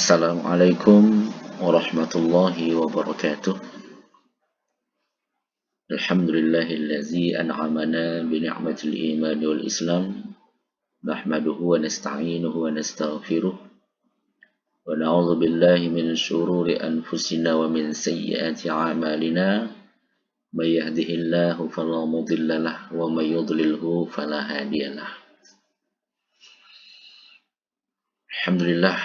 Assalamualaikum warahmatullahi wabarakatuh. Alhamdulillahillazi an'amana bi ni'matil iman wal islam. Nahmaduhu wa nasta'inuhu wa nastaghfiruh. Wa na'udzu billahi min syururi anfusina wa min sayyiati a'malina. May yahdihillahu fala mudhillalah wa may yudlilhu fala hadiyalah. Alhamdulillah,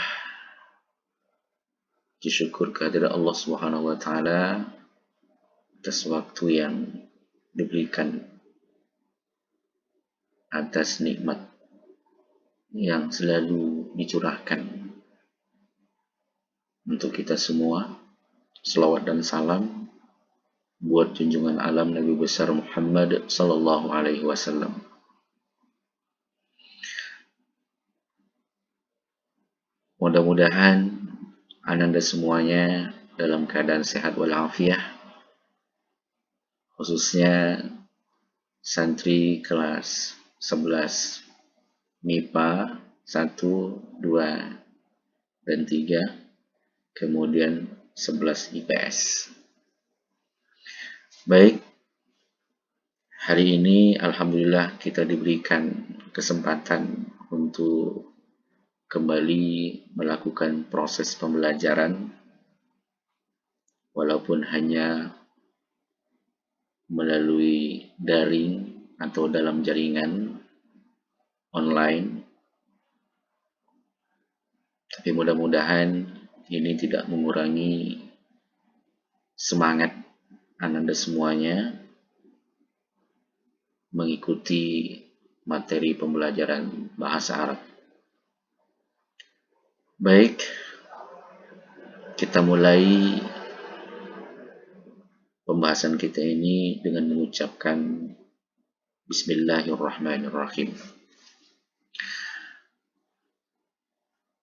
syukur kehadirat Allah Subhanahu wa taala atas waktu yang diberikan, atas nikmat yang selalu dicurahkan untuk kita semua. Selawat dan salam buat junjungan alam Nabi besar Muhammad sallallahu alaihi wasallam. Mudah-mudahan ananda semuanya dalam keadaan sehat walafiat, khususnya santri kelas 11 MIPA 1, 2, dan 3, kemudian 11 IPS. Baik, hari ini alhamdulillah kita diberikan kesempatan untuk kembali melakukan proses pembelajaran, walaupun hanya melalui daring atau dalam jaringan online. Tapi mudah-mudahan ini tidak mengurangi semangat ananda semuanya mengikuti materi pembelajaran bahasa Arab. Baik, kita mulai pembahasan kita ini dengan mengucapkan Bismillahirrahmanirrahim.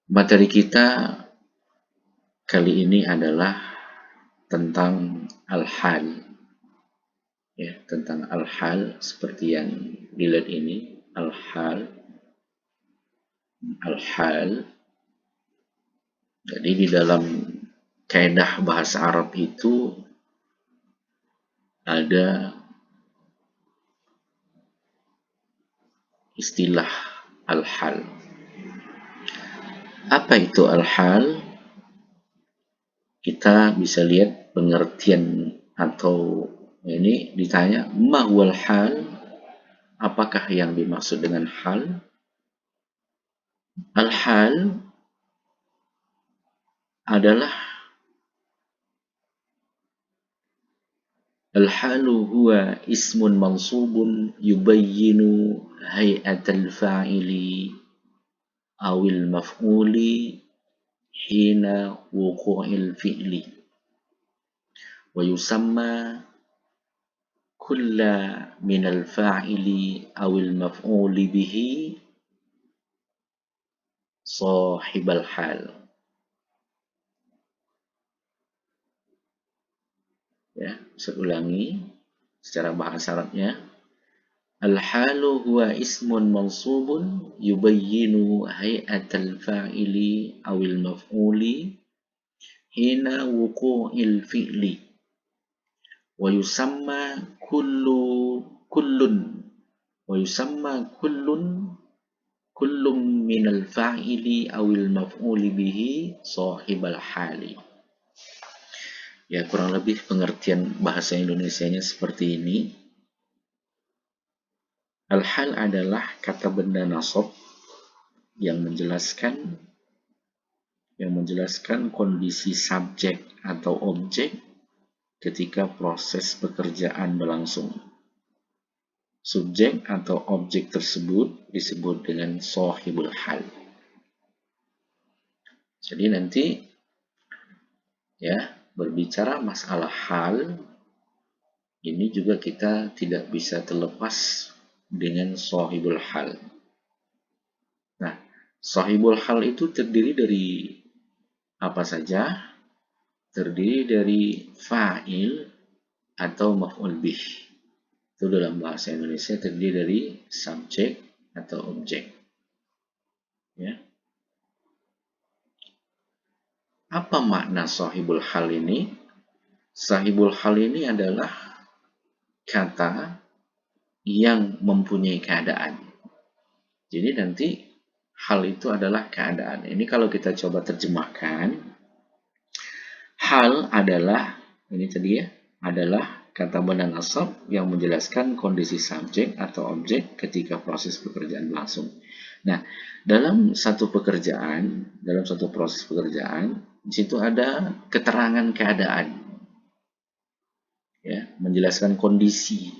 Materi kita kali ini adalah tentang al-hal, ya, tentang al-hal seperti yang dilihat ini, al-hal. Jadi di dalam kaidah bahasa Arab itu ada istilah al-hal. Apa itu al-hal? Kita bisa lihat pengertian, atau ini ditanya ma huwal hal, apakah yang dimaksud dengan hal? Al-hal adalah al-halu huwa ismun mansubun yubayyinu hay'atal fa'ili awil maf'uli hina wuqu'il fi'li wa yusamma kulla minal fa'ili awil maf'uli bihi sahibal hal. Ya, saya ulangi secara bahasa Arabnya. Al-halu huwa ismun mansubun yubayyinu hay'atal fa'ili awil maf'uli hina wuqu'il fi'li wa yusamma kullun minal fa'ili awil maf'uli bihi sahibal hali. Ya, kurang lebih pengertian bahasa Indonesianya seperti ini. Al-hal adalah kata benda nasab yang menjelaskan kondisi subjek atau objek ketika proses pekerjaan berlangsung. Subjek atau objek tersebut disebut dengan sahibul hal. Jadi nanti, ya, berbicara masalah hal ini juga kita tidak bisa terlepas dengan sahibul hal. Nah, sahibul hal itu terdiri dari apa saja? Terdiri dari fa'il atau maf'ul bih. Itu dalam bahasa Indonesia terdiri dari subjek atau objek. Ya. Apa makna sahibul hal ini? Sahibul hal ini adalah kata yang mempunyai keadaan. Jadi nanti hal itu adalah keadaan. Ini kalau kita coba terjemahkan, hal adalah, ini tadi ya, adalah kata benda nasab yang menjelaskan kondisi subjek atau objek ketika proses pekerjaan berlangsung. Nah, dalam satu pekerjaan, dalam satu proses pekerjaan, di situ ada keterangan keadaan, ya, menjelaskan kondisi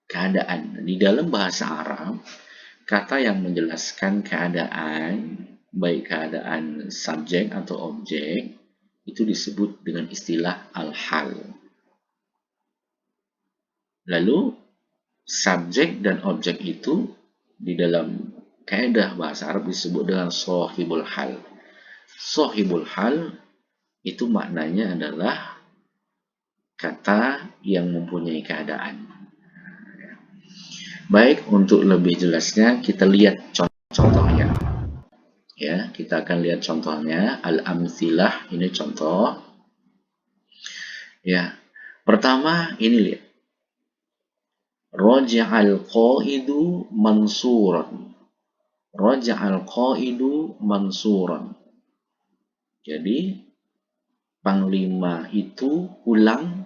keadaan. Di dalam bahasa Arab, kata yang menjelaskan keadaan, baik keadaan subjek atau objek, itu disebut dengan istilah al-hal. Lalu, subjek dan objek itu di dalam kaidah bahasa Arab disebut dengan sahibul hal. Sahibul hal itu maknanya adalah kata yang mempunyai keadaan. Baik, untuk lebih jelasnya kita lihat contohnya. Ya, kita akan lihat contohnya. Al-amtsilah, ini contoh. Ya, pertama ini lihat. Raja'al qaidu mansuran. Raja'al qaidu mansuran. Jadi, panglima itu pulang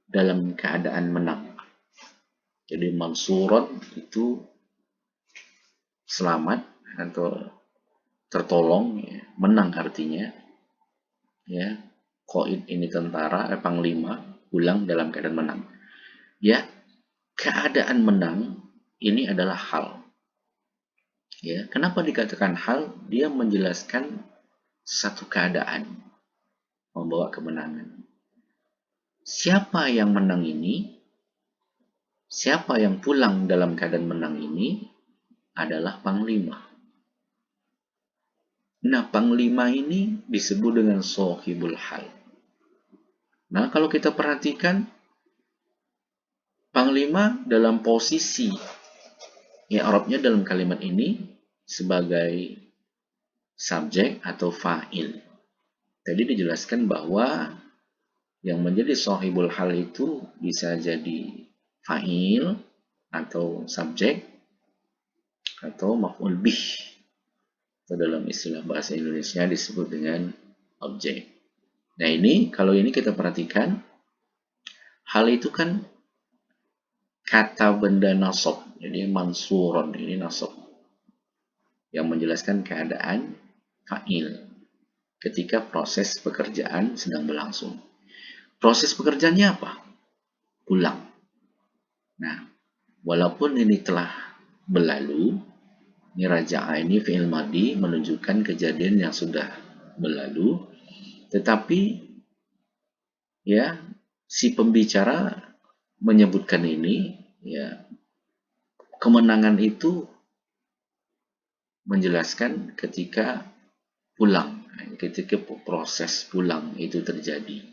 dalam keadaan menang. Jadi, mansuran itu selamat atau tertolong, ya. Menang artinya. Ya, qaid ini tentara, panglima, pulang dalam keadaan menang. Ya, keadaan menang ini adalah hal. Ya, kenapa dikatakan hal? Dia menjelaskan satu keadaan membawa kemenangan. Siapa yang menang ini? Siapa yang pulang dalam keadaan menang ini adalah panglima. Nah, panglima ini disebut dengan sahibul hal. Nah, kalau kita perhatikan, panglima dalam posisi i'rabnya dalam kalimat ini sebagai subjek atau fa'il. Tadi dijelaskan bahwa yang menjadi sahibul hal itu bisa jadi fa'il atau subjek atau maf'ul bih. Atau dalam istilah bahasa Indonesia disebut dengan objek. Nah, ini kalau ini kita perhatikan, hal itu kan kata benda nasab. Jadi mansuron ini nasab yang menjelaskan keadaan fa'il ketika proses pekerjaan sedang berlangsung. Proses pekerjaannya apa? Pulang. Nah, walaupun ini telah berlalu, ini raja'a ini fi'il madhi menunjukkan kejadian yang sudah berlalu, tetapi ya si pembicara menyebutkan ini, ya, kemenangan itu menjelaskan ketika pulang, ketika proses pulang itu terjadi.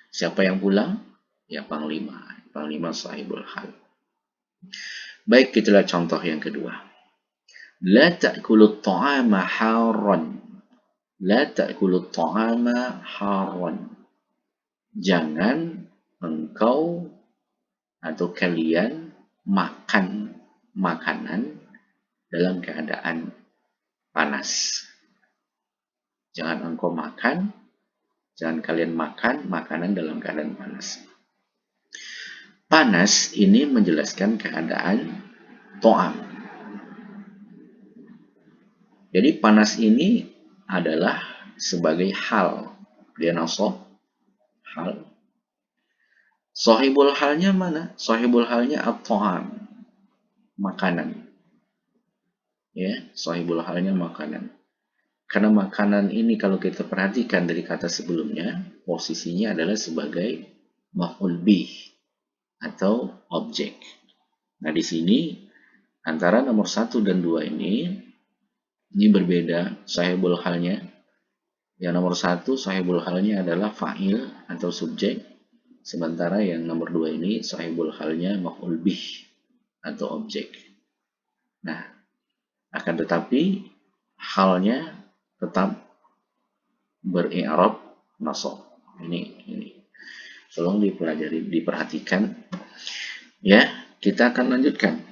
Siapa yang pulang? Ya, panglima. Panglima sahibul hal. Baik, kita lihat contoh yang kedua. La ta'kulut ta'ama harran. La ta'kulut ta'ama harran. Jangan engkau atau kalian makan makanan dalam keadaan panas. Jangan engkau makan, jangan kalian makan makanan dalam keadaan panas. Panas ini menjelaskan keadaan to'am. Jadi panas ini adalah sebagai hal. Dia nasab hal. Sahibul halnya mana? Sahibul halnya at-ta'am. Makanan. Ya, sahibul halnya makanan. Karena makanan ini kalau kita perhatikan dari kata sebelumnya, posisinya adalah sebagai maf'ul bih atau objek. Nah, di sini antara nomor 1 dan 2 ini berbeda sahibul halnya. Yang nomor 1 sahibul halnya adalah fa'il atau subjek, sementara yang nomor 2 ini sahibul halnya maf'ul bih atau objek. Nah, akan tetapi halnya tetap beri'rab nasab. Ini. Tolong dipelajari, diperhatikan. Ya, kita akan lanjutkan.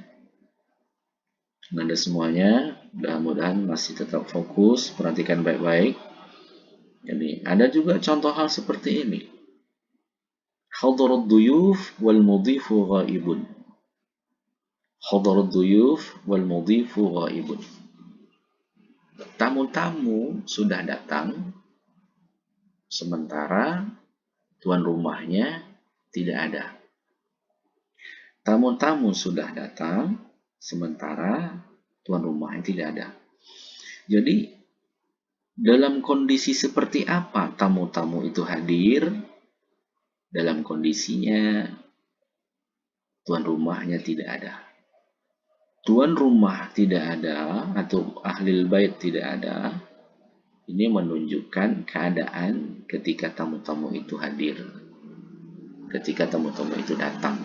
Anda semuanya, mudah-mudahan masih tetap fokus, perhatikan baik-baik. Jadi, ada juga contoh hal seperti ini. Hadarat duyuf wal mudhifu ghaibun. Hadarat duyuf wal mudhifu ghaibun. Tamu-tamu sudah datang, sementara tuan rumahnya tidak ada. Tamu-tamu sudah datang, sementara tuan rumahnya tidak ada. Jadi, dalam kondisi seperti apa tamu-tamu itu hadir? Dalam kondisinya tuan rumahnya tidak ada. Tuan rumah tidak ada atau ahli bait tidak ada. Ini menunjukkan keadaan ketika tamu-tamu itu hadir. Ketika tamu-tamu itu datang.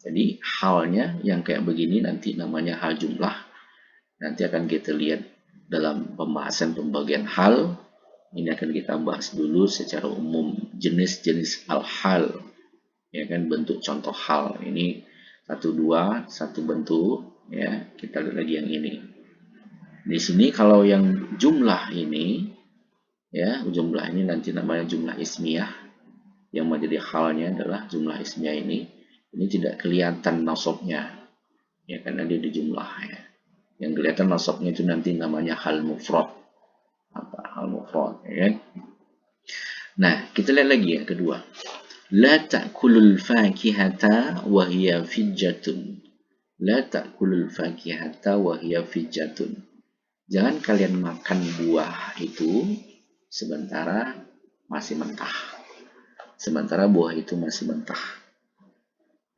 Jadi halnya yang kayak begini nanti namanya hal jumlah. Nanti akan kita lihat dalam pembahasan pembagian hal. Ini akan kita bahas dulu secara umum jenis-jenis al-hal. Ya kan, bentuk contoh hal. Ini satu bentuk. Ya, kita lihat lagi yang ini. Di sini kalau yang jumlah ini, ya jumlah ini nanti namanya jumlah ismiyah. Yang menjadi halnya adalah jumlah ismiyah ini. Ini tidak kelihatan nasabnya, ya karena dia di jumlah ya. Yang kelihatan nasabnya itu nanti namanya hal mufrad. Hal mufrad, ya. Nah, kita lihat lagi ya kedua. La ta'kulul fakihata wa hiya fijjatun. La ta'kulul fakihata wa hiya fijjatun. Jangan kalian makan buah itu sementara masih mentah. Sementara buah itu masih mentah.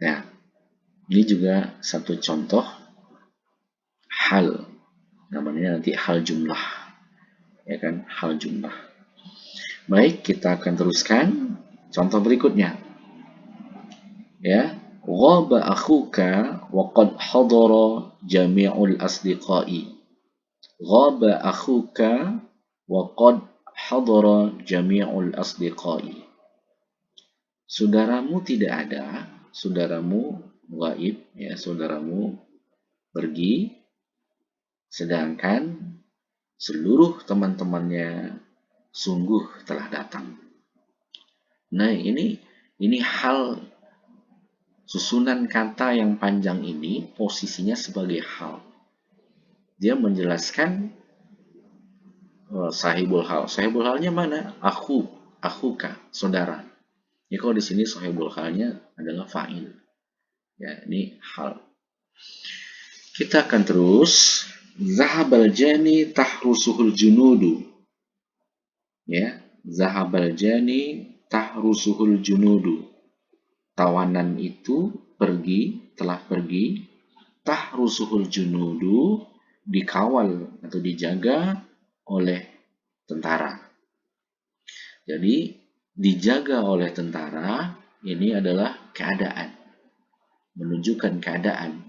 Nah, ini juga satu contoh hal, namanya nanti hal jumlah, ya kan, hal jumlah. Baik, kita akan teruskan contoh berikutnya. Ya, ghaba akhuka wa qad hadara jami'ul asdiqai. Ghaba akhuka wa qad hadara jami'ul asdiqai. Saudaramu tidak ada, saudaramu gaib, ya, saudaramu pergi, sedangkan seluruh teman-temannya sungguh telah datang. Nah, ini hal, susunan kata yang panjang ini posisinya sebagai hal. Dia menjelaskan sahibul hal. Sahibul halnya mana? Akhuka, saudara. Ya, kalau di sini sahibul halnya adalah fa'il. Ya, ini hal. Kita akan terus. Zahabal jani tahrusuhul junudu. Ya, zahabal jani tahrusuhul junudu. Tawanan itu telah pergi. Tahrusuhul junudu, dikawal atau dijaga oleh tentara. Jadi dijaga oleh tentara ini adalah keadaan, menunjukkan keadaan.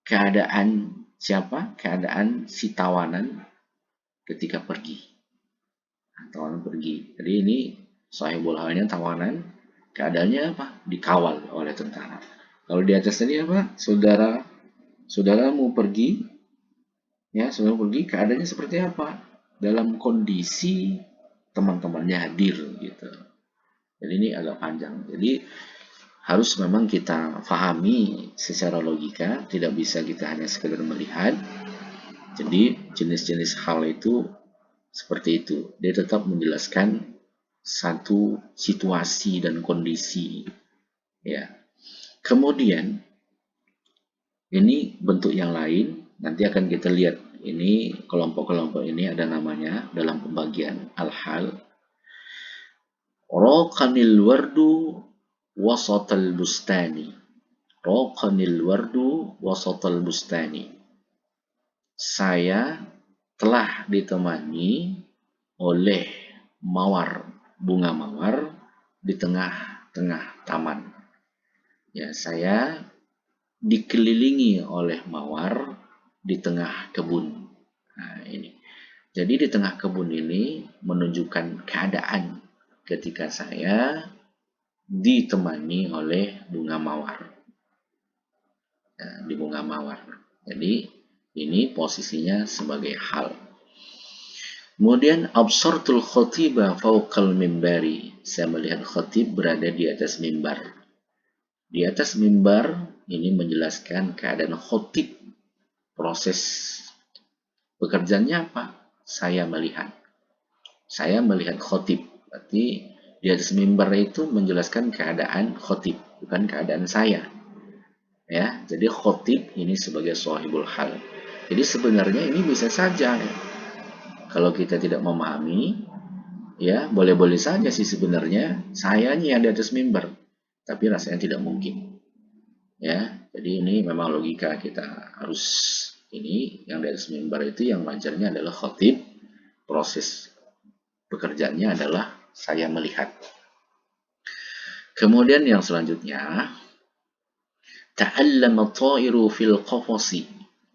Keadaan siapa? Keadaan si tawanan ketika pergi. Tawanan pergi. Jadi ini sahibul halnya tawanan. Keadaannya apa? Dikawal oleh tentara. Kalau di atas tadi apa? Saudaramu pergi. Ya, saudaramu pergi. Keadaannya seperti apa? Dalam kondisi teman-temannya hadir gitu. Jadi ini agak panjang. Jadi harus memang kita pahami secara logika, tidak bisa kita hanya sekedar melihat. Jadi jenis-jenis hal itu seperti itu. Dia tetap menjelaskan satu situasi dan kondisi. Ya. Kemudian ini bentuk yang lain, nanti akan kita lihat. Ini kelompok-kelompok ini ada namanya dalam pembagian al-hal. Raqanil wardu wasatal bustani. Raqanil wardu wasatal bustani. Saya telah ditemani oleh mawar, bunga mawar di tengah-tengah taman. Ya, saya dikelilingi oleh mawar di tengah kebun. Nah, ini. Jadi di tengah kebun ini menunjukkan keadaan ketika saya ditemani oleh bunga mawar. Nah, di bunga mawar. Jadi ini posisinya sebagai hal. Kemudian absartul khatiba fawqal mimbari. Saya melihat khatib berada di atas mimbar. Di atas mimbar ini menjelaskan keadaan khatib. Proses pekerjaannya apa? Saya melihat. Saya melihat khatib. Berarti di atas mimbar itu menjelaskan keadaan khatib, bukan keadaan saya. Ya, jadi khatib ini sebagai sahibul hal. Jadi sebenarnya ini bisa saja ya. Kalau kita tidak memahami, ya boleh-boleh saja sih sebenarnya sayanya yang di atas mimbar, tapi rasanya tidak mungkin. Ya, jadi ini memang logika kita harus ini yang di atas mimbar itu yang wajarnya adalah khatib, proses pekerjaannya adalah saya melihat. Kemudian yang selanjutnya, ta'allama at-ta'iru fil qafasi.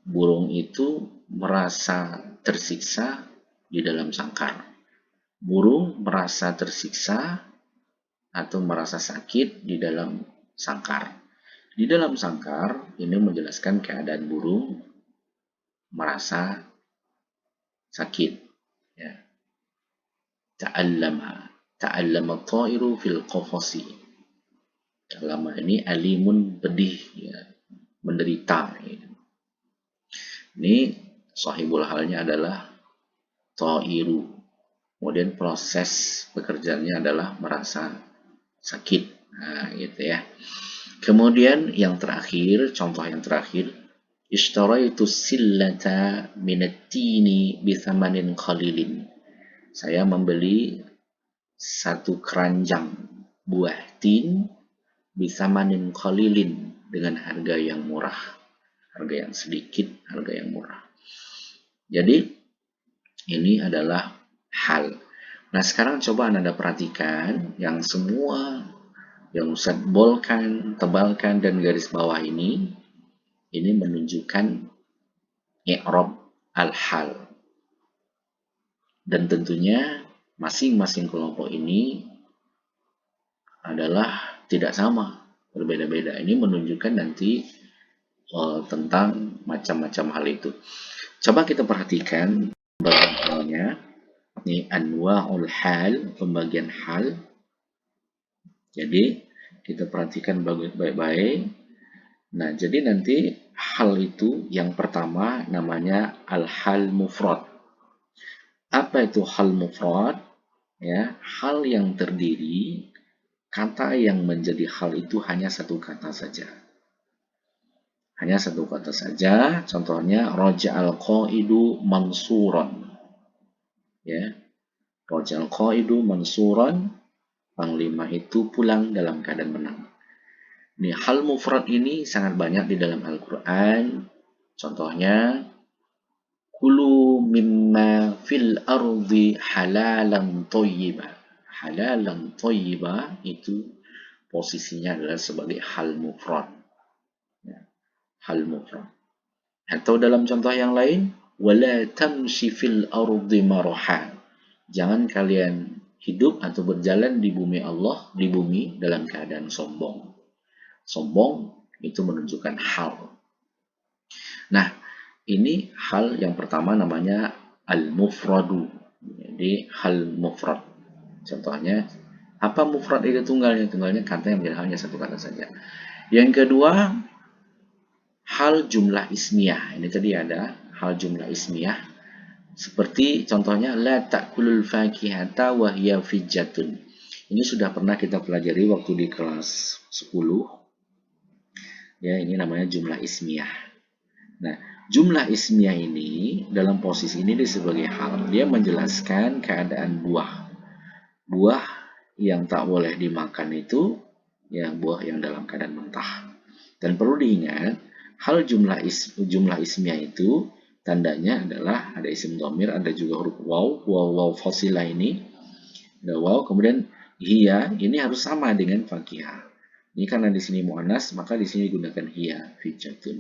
Burung itu merasa tersiksa di dalam sangkar. Burung merasa tersiksa atau merasa sakit di dalam sangkar. Di dalam sangkar ini menjelaskan keadaan burung merasa sakit. Ya. Ta'allama at-ta'iru fil qafasi. Ta'allama ini alimun pedih, ya, menderita. Ya. Ini sahibul halnya adalah ta'iru. Kemudian proses pekerjaannya adalah merasa sakit. Nah, gitu ya. Kemudian yang terakhir, contoh yang terakhir, ishtaraitu sillata minattini bithamanin qalilin. Saya membeli satu keranjang buah tin bithamanin qalilin dengan harga yang murah. Harga yang sedikit, harga yang murah. Jadi ini adalah hal. Nah, sekarang coba Anda perhatikan yang semua yang Ustadz bolkan, tebalkan, dan garis bawah ini menunjukkan i'rab al-hal. Dan tentunya masing-masing kelompok ini adalah tidak sama, berbeda-beda. Ini menunjukkan nanti tentang macam-macam hal itu. Coba kita perhatikan bagiannya. Ini anwa'ul hal, pembagian hal. Jadi kita perhatikan baik-baik. Nah, jadi nanti hal itu yang pertama namanya al-hal mufrad. Apa itu hal mufrad? Ya, hal yang terdiri, kata yang menjadi hal itu hanya satu kata saja. Hanya satu kata saja. Contohnya raja'al qaidu mansuran. Ya. Raja'al qaidu mansuran, panglima itu pulang dalam keadaan menang. Nih, hal mufrad ini sangat banyak di dalam Al-Qur'an. Contohnya kulu mimma fil ardi halalan thayyiba. Halalan thayyiba itu posisinya adalah sebagai hal mufrad. Ya, hal mufrad. Atau dalam contoh yang lain, wala tamshi fil ardi maraha. Jangan kalian hidup atau berjalan di bumi Allah, di bumi dalam keadaan sombong. Sombong itu menunjukkan hal. Nah, ini hal yang pertama namanya al-mufradu. Jadi hal mufrad. Contohnya, apa mufrad itu tunggalnya? Tunggalnya kata yang menjadi hanya satu kata saja. Yang kedua, hal jumlah ismiyah. Ini tadi ada hal jumlah ismiyah. Seperti contohnya, la ta'kulul fakihata wa hiya fijjatun. Ini sudah pernah kita pelajari waktu di kelas 10. Ya, ini namanya jumlah ismiyah. Nah, jumlah ismiyah ini dalam posisi ini sebagai hal. Dia menjelaskan keadaan buah. Buah yang tak boleh dimakan itu ya buah yang dalam keadaan mentah. Dan perlu diingat, hal jumlah ismiyah itu tandanya adalah ada isim dhamir, ada juga huruf waw fasilah ini. Ada waw, kemudian hiya ini harus sama dengan fakihah. Ini karena di sini muannas, maka di sini digunakan hiya fijatun.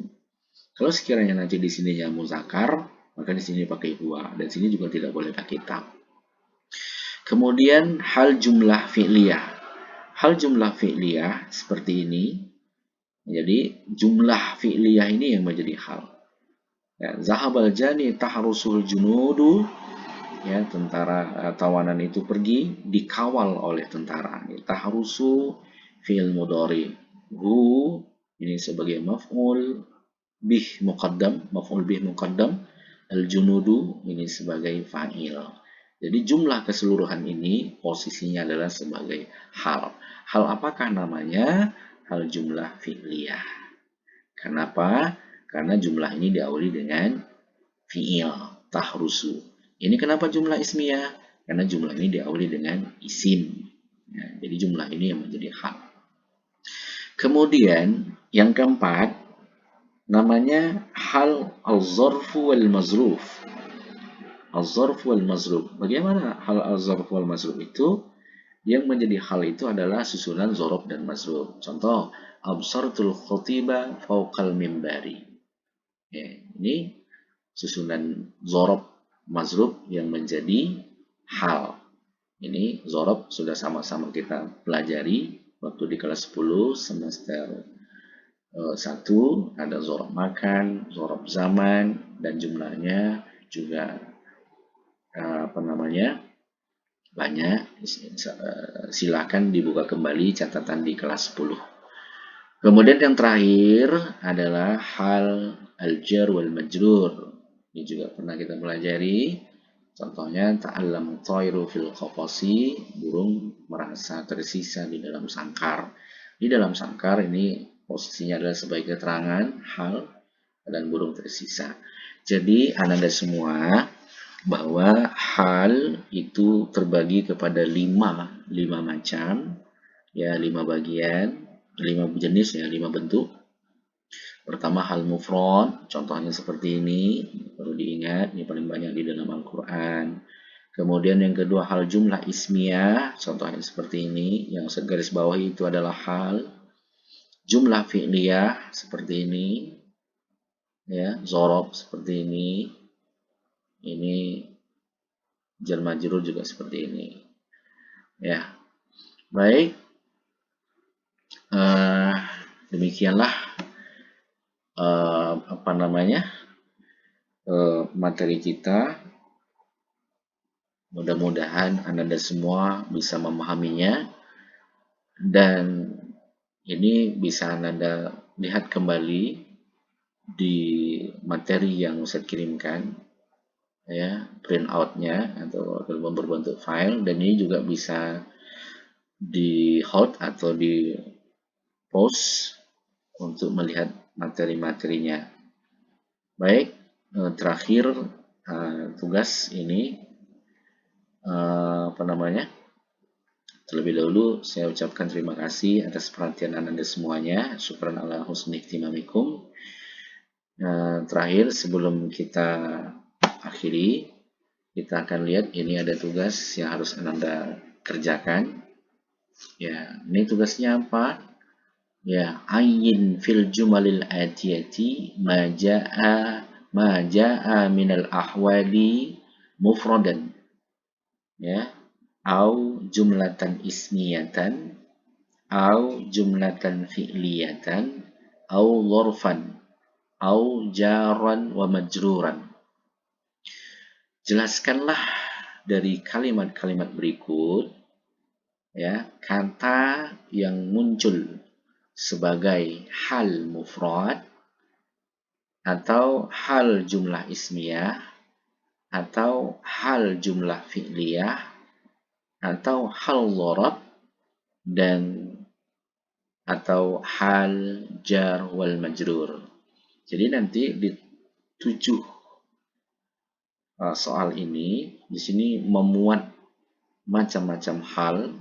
Kalau sekiranya nanti di sininya muzakkar, Maka di sini pakai huwa, dan sini juga tidak boleh pakai ta. Kemudian hal jumlah fi'liyah. Hal jumlah fi'liyah seperti ini. Jadi jumlah fi'liyah ini yang menjadi hal. Ya, zahabal jani tahrusul junudu, ya, tentara tawanan itu pergi dikawal oleh tentara. Tahrusu fi'il mudhari. Hu ini sebagai maf'ul bih muqaddam, maf'ul bih muqaddam. Al-junudu ini sebagai fa'il. Jadi jumlah keseluruhan ini posisinya adalah sebagai hal. Hal apakah namanya? Hal jumlah fi'liyah. Kenapa? Karena jumlah ini diawali dengan fi'il, tahrusu. Ini kenapa jumlah ismiyah? Karena jumlah ini diawali dengan isim. Ya, jadi jumlah ini yang menjadi hal. Kemudian yang keempat, namanya hal al-zarfu wal-mazruf. Al-zarfu wal-mazruf. Bagaimana hal al-zarfu wal-mazruf itu? Yang menjadi hal itu adalah susunan zorof dan mazruf. Contoh, absartul khotiba fauqal mimbari. Ya, ini susunan zorof mazruf yang menjadi hal. Ini zorof sudah sama-sama kita pelajari waktu di kelas 10 semester 1, ada zorof makan, zorof zaman, dan jumlahnya juga banyak. Silakan dibuka kembali catatan di kelas 10. Kemudian yang terakhir adalah hal al-jar wal majrur. Ini juga pernah kita pelajari. Contohnya ta'allam thayru fil qafasi, burung merasa tersisa di dalam sangkar. Di dalam sangkar ini posisinya adalah sebagai keterangan hal dan burung tersisa. Jadi Ananda semua bahwa hal itu terbagi kepada lima macam, ya, 5 bagian, 5 jenis, ya, 5 bentuk. Pertama hal mufrad, contohnya seperti ini, perlu diingat, ini paling banyak di dalam Al-Quran. Kemudian yang kedua hal jumlah ismiyah, contohnya seperti ini, yang segaris bawah itu adalah hal. Jumlah fi'liyah seperti ini, ya, zorob seperti ini jar majrur juga seperti ini, ya. Baik, demikianlah materi kita. Mudah-mudahan Anda semua bisa memahaminya, dan ini bisa Anda lihat kembali di materi yang saya kirimkan, ya, print out-nya atau dalam berbentuk file, dan ini juga bisa di hold atau di pause untuk melihat materi-materinya. Baik, terakhir tugas ini terlebih dahulu saya ucapkan terima kasih atas perhatian Anda semuanya. Syukran ala husni ihtimamikum. Terakhir sebelum kita akhiri, kita akan lihat ini ada tugas yang harus Anda kerjakan. Ya, ini tugasnya apa? Ya, ayyin fil jumalil atiyati ma jaa minal ahwali mufradan, ya, au jumlatan ismiyatan, au jumlatan fi'liyatan, au dhorfan, au jaran wa majruran. Jelaskanlah dari kalimat-kalimat berikut, ya, kata yang muncul sebagai hal mufrad atau hal jumlah ismiyah atau hal jumlah fi'liyah atau hal dhorab dan atau hal jar wal majrur. Jadi nanti di 7 soal ini di sini memuat macam-macam hal,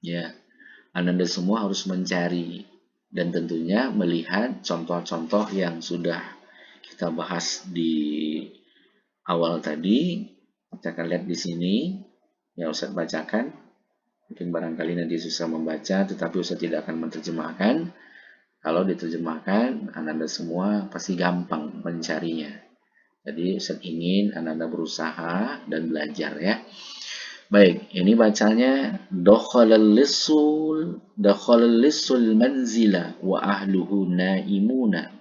ya. Anda semua harus mencari dan tentunya melihat contoh-contoh yang sudah kita bahas di awal tadi. Kita akan lihat di sini, ya, Ustaz bacakan. Mungkin barangkali nanti susah membaca, tetapi Ustaz tidak akan menerjemahkan. Kalau diterjemahkan, Anda semua pasti gampang mencarinya. Jadi Ustaz ingin anak-anak berusaha dan belajar ya. Baik, ini bacanya dakhalal lissul manzila wa ahluhu naimuna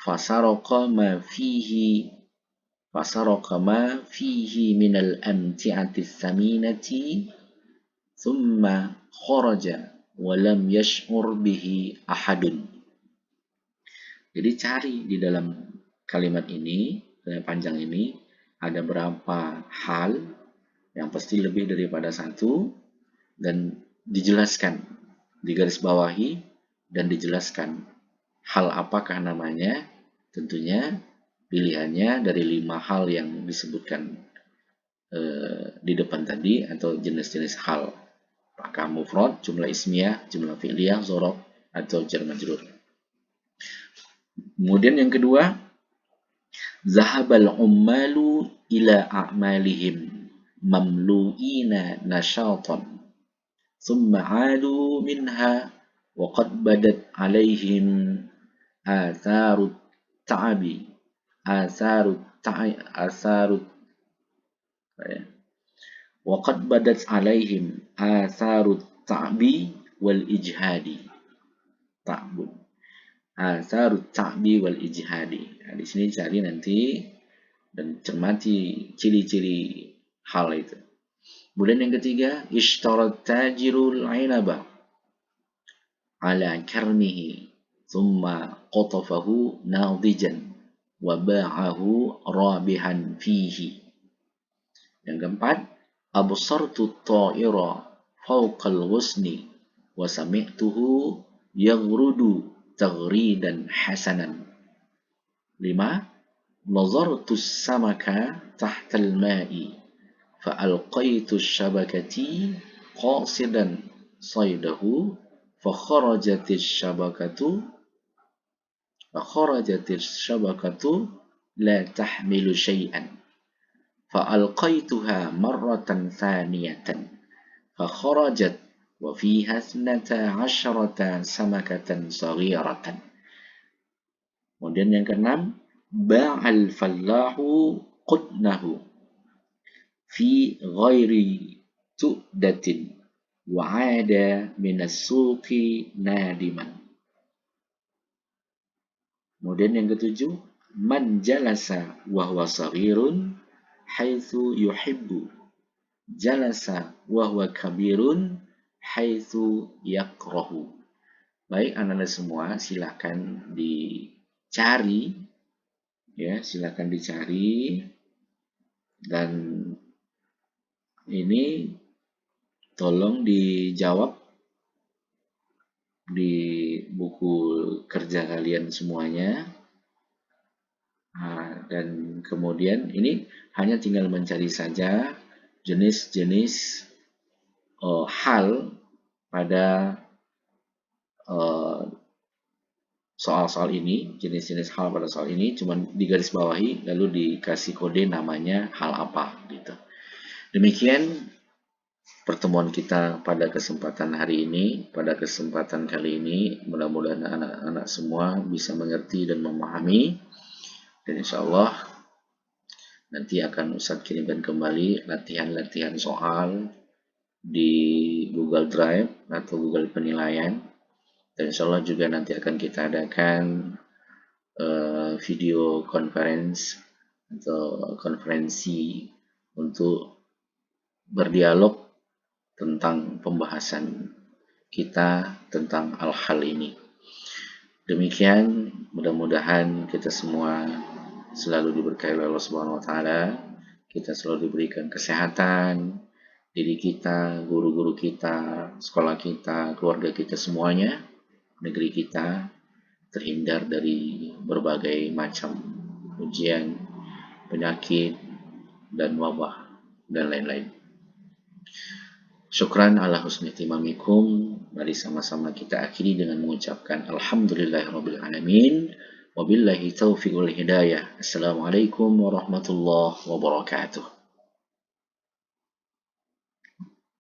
fasaraqa ma fihi minal amti'ati tsaminati thumma kharaja wa lam yash'ur bihi ahadun. Jadi cari di dalam kalimat ini, panjang ini, ada berapa hal, yang pasti lebih daripada satu, dan dijelaskan, digarisbawahi, dan dijelaskan hal apakah namanya. Tentunya pilihannya dari 5 hal yang disebutkan di depan tadi, atau jenis-jenis hal. Apakah mufrad, jumlah ismiyah, jumlah fi'liyah, dzaraf, atau jar majrur. Kemudian yang kedua, zahabal ummalu ila a'malihim mamlu'ina nashatan thumma 'adu minha wa qad badat 'alaihim atharut ta'abi wa qad badat 'alaihim atharut ta'bi wal ijhadi. Ta'bud atharut ta'bi wal ijhadi. Nah, di sini cari nanti dan cermati ciri-ciri hal itu. Kemudian yang ketiga, ishtarat tajirul ainaba ala karmihi thumma qatafahu nadijan wa ba'ahu rabihan fihi. Yang keempat, absartu ta'ira fawqal ghusni wa sami'tuhu yaghrudu taghridan hasanan. 5. nazartu samaka tahtal ma'i fa'alqaitu syabakati qasidan saydahu fakharajatis syabakatu la tahmilu syai'an fa'alqaituha marratan thaniyatan fakharajat wa fiha 12 samakatan saghiratan. Kemudian yang keenam, ba'al fallahu qutnahu fi ghairi tu'datin wa 'ada minas suqi nadiman. Kemudian yang ketujuh, man jalasa wa huwa saghirun haitsu yuhibbu jalasa wa huwa kabirun haitsu yakrahu. Baik anak-anak semua, silakan dicari ya, silakan dicari, dan ini tolong dijawab di buku kerja kalian semuanya. Dan kemudian ini hanya tinggal mencari saja jenis-jenis hal pada soal-soal ini, jenis-jenis hal pada soal ini, cuman digarisbawahi lalu dikasih kode namanya hal apa gitu. Demikian pertemuan kita pada kesempatan hari ini, pada kesempatan kali ini. Mudah-mudahan anak-anak semua bisa mengerti dan memahami, dan insya Allah nanti akan Ustadz kirimkan kembali latihan-latihan soal di Google Drive atau Google Penilaian, dan insya Allah juga nanti akan kita adakan video conference atau konferensi untuk berdialog tentang pembahasan kita tentang hal-hal ini. Demikian, mudah-mudahan kita semua selalu diberkahi oleh Allah Subhanahu wa taala, kita selalu diberikan kesehatan, diri kita, guru-guru kita, sekolah kita, keluarga kita semuanya, negeri kita terhindar dari berbagai macam ujian, penyakit, dan wabah, dan lain-lain. Syukran ala husni timamikum. Mari sama-sama kita akhiri dengan mengucapkan alhamdulillahirabbil alamin. Wabillahi taufiq wal hidayah. Assalamualaikum warahmatullahi wabarakatuh.